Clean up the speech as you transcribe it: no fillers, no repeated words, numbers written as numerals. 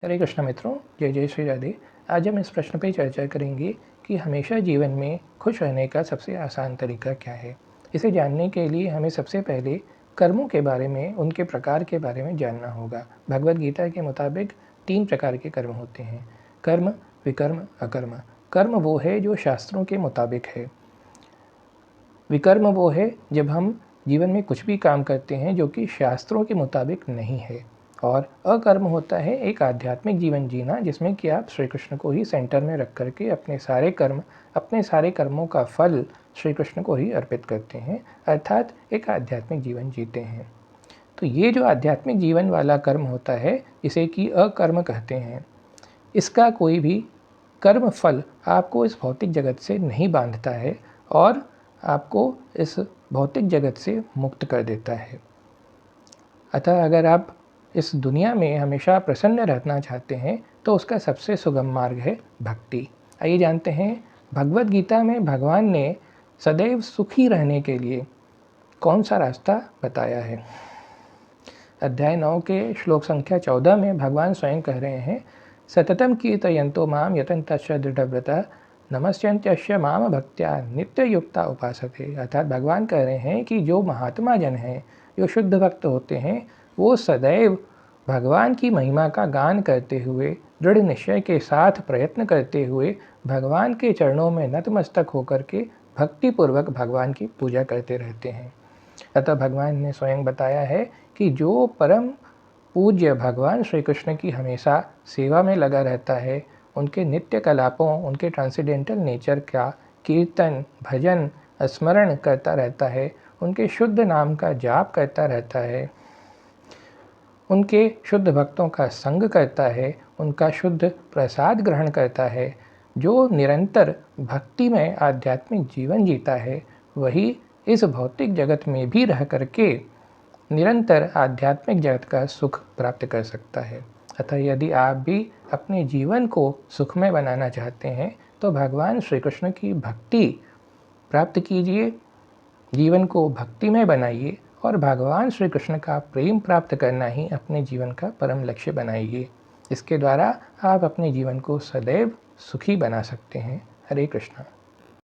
हरे कृष्ण मित्रों, जय जय श्री राधे। आज हम इस प्रश्न पर चर्चा करेंगे कि हमेशा जीवन में खुश रहने का सबसे आसान तरीका क्या है। इसे जानने के लिए हमें सबसे पहले कर्मों के बारे में, उनके प्रकार के बारे में जानना होगा। भगवद गीता के मुताबिक 3 प्रकार के कर्म होते हैं: कर्म, विकर्म, अकर्म। कर्म वो है जो शास्त्रों के मुताबिक है। विकर्म वो है जब हम जीवन में कुछ भी काम करते हैं जो कि शास्त्रों के मुताबिक नहीं है। और अकर्म होता है एक आध्यात्मिक जीवन जीना, जिसमें कि आप श्री कृष्ण को ही सेंटर में रख करके अपने सारे कर्मों का फल श्री कृष्ण को ही अर्पित करते हैं, अर्थात एक आध्यात्मिक जीवन जीते हैं। तो ये जो आध्यात्मिक जीवन वाला कर्म होता है, इसे कि अकर्म कहते हैं। इसका कोई भी कर्म फल आपको इस भौतिक जगत से नहीं बांधता है और आपको इस भौतिक जगत से मुक्त कर देता है। अतः अगर आप इस दुनिया में हमेशा प्रसन्न रहना चाहते हैं तो उसका सबसे सुगम मार्ग है भक्ति। आइए जानते हैं भगवद गीता में भगवान ने सदैव सुखी रहने के लिए कौन सा रास्ता बताया है। अध्याय 9 के श्लोक संख्या 14 में भगवान स्वयं कह रहे हैं, सततम कीर्तयन्तो माम यतन्तश्च दृढ़व्रता नमस्यन्त्यस्य माम भक्त्या नित्ययुक्ता उपासते। अर्थात भगवान कह रहे हैं कि जो महात्मा जन हैं, जो शुद्ध भक्त होते हैं, वो सदैव भगवान की महिमा का गान करते हुए, दृढ़ निश्चय के साथ प्रयत्न करते हुए भगवान के चरणों में नतमस्तक होकर के भक्तिपूर्वक भगवान की पूजा करते रहते हैं। अतः भगवान ने स्वयं बताया है कि जो परम पूज्य भगवान श्री कृष्ण की हमेशा सेवा में लगा रहता है, उनके नित्य कलापों, उनके ट्रांसेंडेंटल नेचर का कीर्तन, भजन, स्मरण करता रहता है, उनके शुद्ध नाम का जाप करता रहता है, उनके शुद्ध भक्तों का संग करता है, उनका शुद्ध प्रसाद ग्रहण करता है, जो निरंतर भक्ति में आध्यात्मिक जीवन जीता है, वही इस भौतिक जगत में भी रह करके निरंतर आध्यात्मिक जगत का सुख प्राप्त कर सकता है। अतः यदि आप भी अपने जीवन को सुखमय बनाना चाहते हैं तो भगवान श्री कृष्ण की भक्ति प्राप्त कीजिए, जीवन को भक्तिमय बनाइए और भगवान श्री कृष्ण का प्रेम प्राप्त करना ही अपने जीवन का परम लक्ष्य बनाइए। इसके द्वारा आप अपने जीवन को सदैव सुखी बना सकते हैं। हरे कृष्ण।